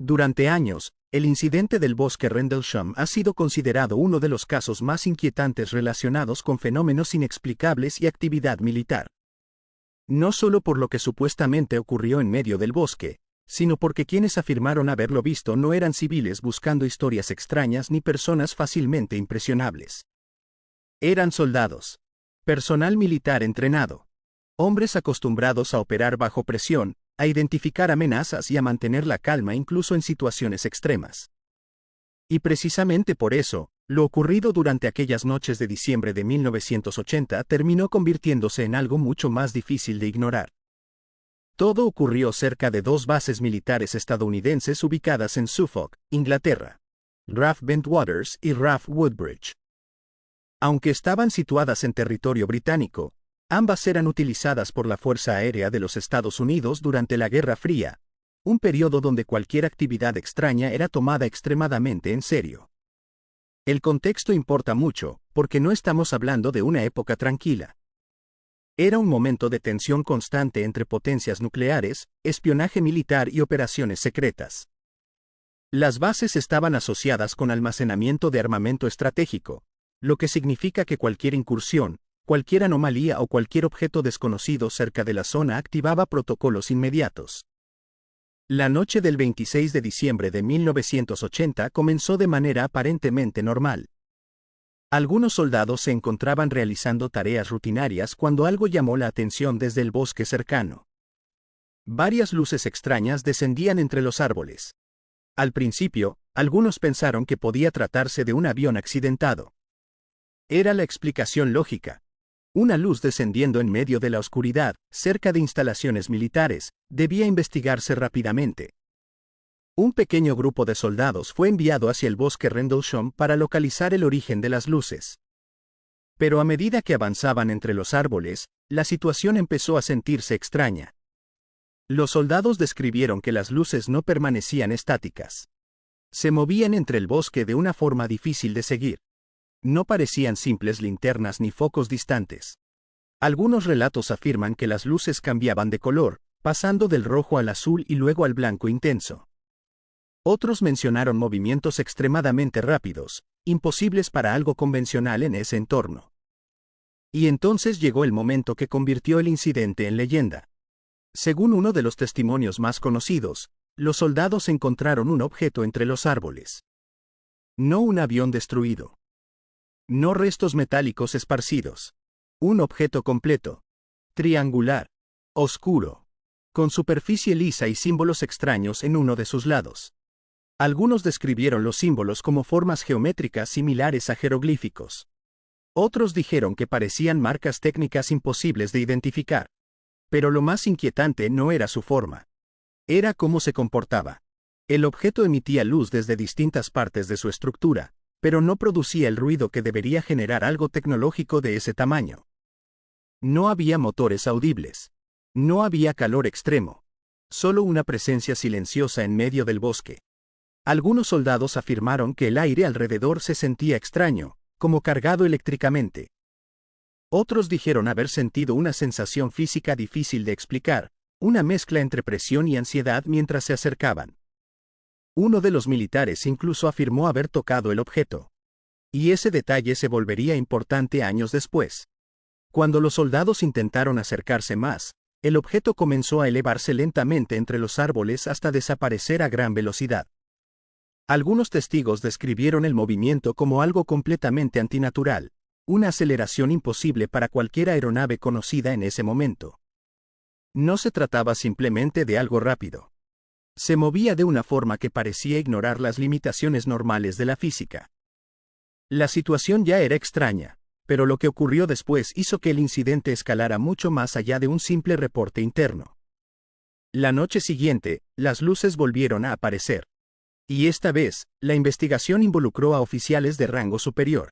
Durante años, el incidente del bosque Rendlesham ha sido considerado uno de los casos más inquietantes relacionados con fenómenos inexplicables y actividad militar. No solo por lo que supuestamente ocurrió en medio del bosque, sino porque quienes afirmaron haberlo visto no eran civiles buscando historias extrañas ni personas fácilmente impresionables. Eran soldados, personal militar entrenado, hombres acostumbrados a operar bajo presión, a identificar amenazas y a mantener la calma incluso en situaciones extremas. Y precisamente por eso, lo ocurrido durante aquellas noches de diciembre de 1980 terminó convirtiéndose en algo mucho más difícil de ignorar. Todo ocurrió cerca de dos bases militares estadounidenses ubicadas en Suffolk, Inglaterra, RAF Bentwaters y RAF Woodbridge. Aunque estaban situadas en territorio británico, ambas eran utilizadas por la Fuerza Aérea de los Estados Unidos durante la Guerra Fría, un periodo donde cualquier actividad extraña era tomada extremadamente en serio. El contexto importa mucho, porque no estamos hablando de una época tranquila. Era un momento de tensión constante entre potencias nucleares, espionaje militar y operaciones secretas. Las bases estaban asociadas con almacenamiento de armamento estratégico, lo que significa que cualquier incursión, cualquier anomalía o cualquier objeto desconocido cerca de la zona activaba protocolos inmediatos. La noche del 26 de diciembre de 1980 comenzó de manera aparentemente normal. Algunos soldados se encontraban realizando tareas rutinarias cuando algo llamó la atención desde el bosque cercano. Varias luces extrañas descendían entre los árboles. Al principio, algunos pensaron que podía tratarse de un avión accidentado. Era la explicación lógica. Una luz descendiendo en medio de la oscuridad, cerca de instalaciones militares, debía investigarse rápidamente. Un pequeño grupo de soldados fue enviado hacia el bosque Rendlesham para localizar el origen de las luces. Pero a medida que avanzaban entre los árboles, la situación empezó a sentirse extraña. Los soldados describieron que las luces no permanecían estáticas. Se movían entre el bosque de una forma difícil de seguir. No parecían simples linternas ni focos distantes. Algunos relatos afirman que las luces cambiaban de color, pasando del rojo al azul y luego al blanco intenso. Otros mencionaron movimientos extremadamente rápidos, imposibles para algo convencional en ese entorno. Y entonces llegó el momento que convirtió el incidente en leyenda. Según uno de los testimonios más conocidos, los soldados encontraron un objeto entre los árboles. No un avión destruido. No restos metálicos esparcidos. Un objeto completo. Triangular. Oscuro. Con superficie lisa y símbolos extraños en uno de sus lados. Algunos describieron los símbolos como formas geométricas similares a jeroglíficos. Otros dijeron que parecían marcas técnicas imposibles de identificar. Pero lo más inquietante no era su forma. Era cómo se comportaba. El objeto emitía luz desde distintas partes de su estructura, pero no producía el ruido que debería generar algo tecnológico de ese tamaño. No había motores audibles. No había calor extremo. Solo una presencia silenciosa en medio del bosque. Algunos soldados afirmaron que el aire alrededor se sentía extraño, como cargado eléctricamente. Otros dijeron haber sentido una sensación física difícil de explicar, una mezcla entre presión y ansiedad mientras se acercaban. Uno de los militares incluso afirmó haber tocado el objeto. Y ese detalle se volvería importante años después. Cuando los soldados intentaron acercarse más, el objeto comenzó a elevarse lentamente entre los árboles hasta desaparecer a gran velocidad. Algunos testigos describieron el movimiento como algo completamente antinatural, una aceleración imposible para cualquier aeronave conocida en ese momento. No se trataba simplemente de algo rápido. Se movía de una forma que parecía ignorar las limitaciones normales de la física. La situación ya era extraña, pero lo que ocurrió después hizo que el incidente escalara mucho más allá de un simple reporte interno. La noche siguiente, las luces volvieron a aparecer. Y esta vez, la investigación involucró a oficiales de rango superior.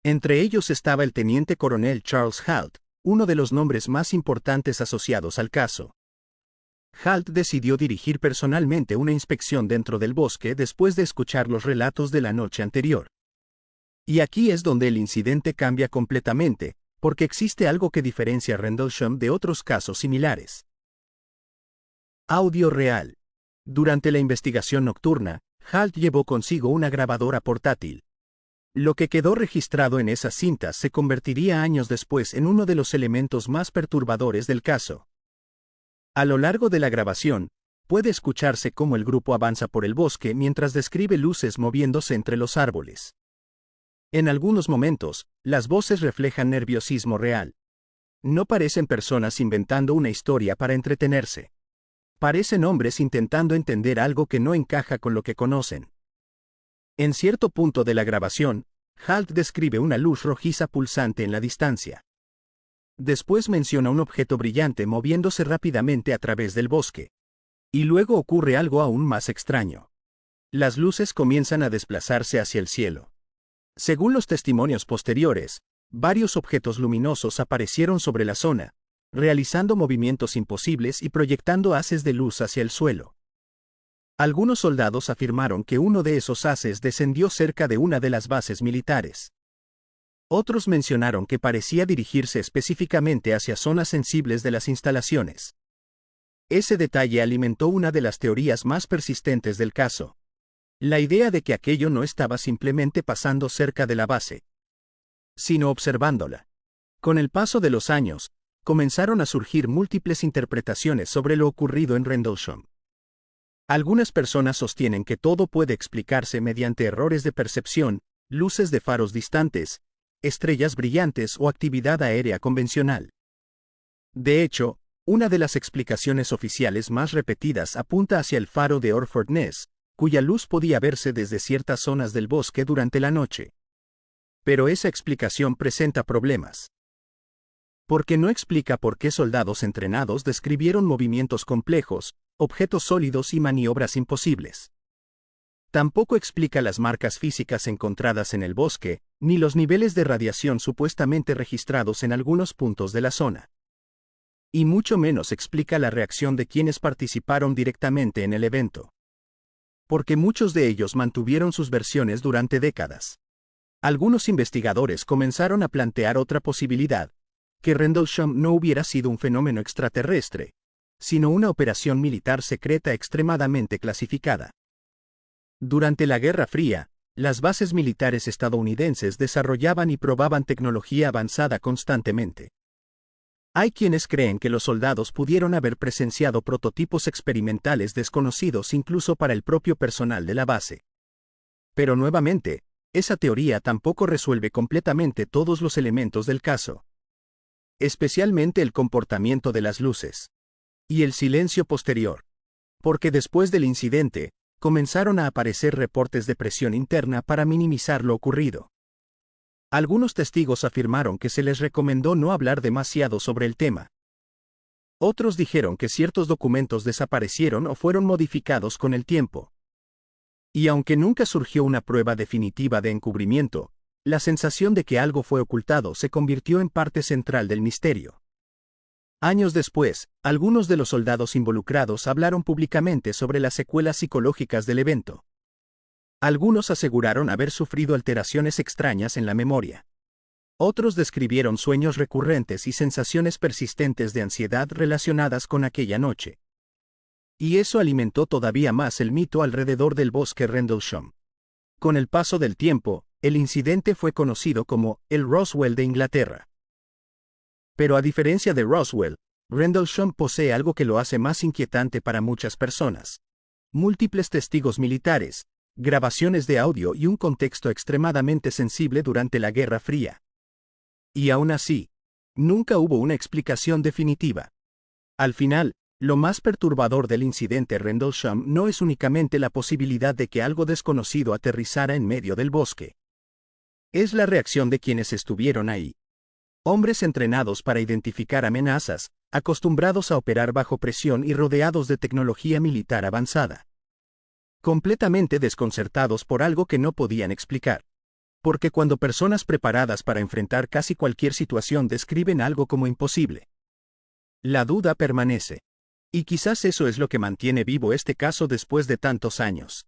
Entre ellos estaba el teniente coronel Charles Halt, uno de los nombres más importantes asociados al caso. Halt decidió dirigir personalmente una inspección dentro del bosque después de escuchar los relatos de la noche anterior. Y aquí es donde el incidente cambia completamente, porque existe algo que diferencia a Rendlesham de otros casos similares. Audio real. Durante la investigación nocturna, Halt llevó consigo una grabadora portátil. Lo que quedó registrado en esas cintas se convertiría años después en uno de los elementos más perturbadores del caso. A lo largo de la grabación, puede escucharse cómo el grupo avanza por el bosque mientras describe luces moviéndose entre los árboles. En algunos momentos, las voces reflejan nerviosismo real. No parecen personas inventando una historia para entretenerse. Parecen hombres intentando entender algo que no encaja con lo que conocen. En cierto punto de la grabación, Halt describe una luz rojiza pulsante en la distancia. Después menciona un objeto brillante moviéndose rápidamente a través del bosque. Y luego ocurre algo aún más extraño. Las luces comienzan a desplazarse hacia el cielo. Según los testimonios posteriores, varios objetos luminosos aparecieron sobre la zona, realizando movimientos imposibles y proyectando haces de luz hacia el suelo. Algunos soldados afirmaron que uno de esos haces descendió cerca de una de las bases militares. Otros mencionaron que parecía dirigirse específicamente hacia zonas sensibles de las instalaciones. Ese detalle alimentó una de las teorías más persistentes del caso. La idea de que aquello no estaba simplemente pasando cerca de la base, sino observándola. Con el paso de los años, comenzaron a surgir múltiples interpretaciones sobre lo ocurrido en Rendlesham. Algunas personas sostienen que todo puede explicarse mediante errores de percepción, luces de faros distantes, estrellas brillantes o actividad aérea convencional. De hecho, una de las explicaciones oficiales más repetidas apunta hacia el faro de Orford Ness, cuya luz podía verse desde ciertas zonas del bosque durante la noche. Pero esa explicación presenta problemas. Porque no explica por qué soldados entrenados describieron movimientos complejos, objetos sólidos y maniobras imposibles. Tampoco explica las marcas físicas encontradas en el bosque, ni los niveles de radiación supuestamente registrados en algunos puntos de la zona. Y mucho menos explica la reacción de quienes participaron directamente en el evento. Porque muchos de ellos mantuvieron sus versiones durante décadas. Algunos investigadores comenzaron a plantear otra posibilidad, que Rendlesham no hubiera sido un fenómeno extraterrestre, sino una operación militar secreta extremadamente clasificada. Durante la Guerra Fría, las bases militares estadounidenses desarrollaban y probaban tecnología avanzada constantemente. Hay quienes creen que los soldados pudieron haber presenciado prototipos experimentales desconocidos incluso para el propio personal de la base. Pero nuevamente, esa teoría tampoco resuelve completamente todos los elementos del caso. Especialmente el comportamiento de las luces. Y el silencio posterior. Porque después del incidente, comenzaron a aparecer reportes de presión interna para minimizar lo ocurrido. Algunos testigos afirmaron que se les recomendó no hablar demasiado sobre el tema. Otros dijeron que ciertos documentos desaparecieron o fueron modificados con el tiempo. Y aunque nunca surgió una prueba definitiva de encubrimiento, la sensación de que algo fue ocultado se convirtió en parte central del misterio. Años después, algunos de los soldados involucrados hablaron públicamente sobre las secuelas psicológicas del evento. Algunos aseguraron haber sufrido alteraciones extrañas en la memoria. Otros describieron sueños recurrentes y sensaciones persistentes de ansiedad relacionadas con aquella noche. Y eso alimentó todavía más el mito alrededor del bosque Rendlesham. Con el paso del tiempo, el incidente fue conocido como el Roswell de Inglaterra. Pero a diferencia de Roswell, Rendlesham posee algo que lo hace más inquietante para muchas personas. Múltiples testigos militares, grabaciones de audio y un contexto extremadamente sensible durante la Guerra Fría. Y aún así, nunca hubo una explicación definitiva. Al final, lo más perturbador del incidente Rendlesham no es únicamente la posibilidad de que algo desconocido aterrizara en medio del bosque. Es la reacción de quienes estuvieron ahí. Hombres entrenados para identificar amenazas, acostumbrados a operar bajo presión y rodeados de tecnología militar avanzada. Completamente desconcertados por algo que no podían explicar. Porque cuando personas preparadas para enfrentar casi cualquier situación describen algo como imposible, la duda permanece. Y quizás eso es lo que mantiene vivo este caso después de tantos años.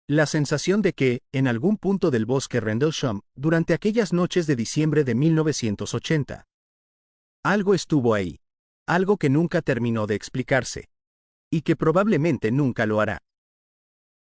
La sensación de que, en algún punto del bosque Rendlesham, durante aquellas noches de diciembre de 1980, algo estuvo ahí. Algo que nunca terminó de explicarse. Y que probablemente nunca lo hará.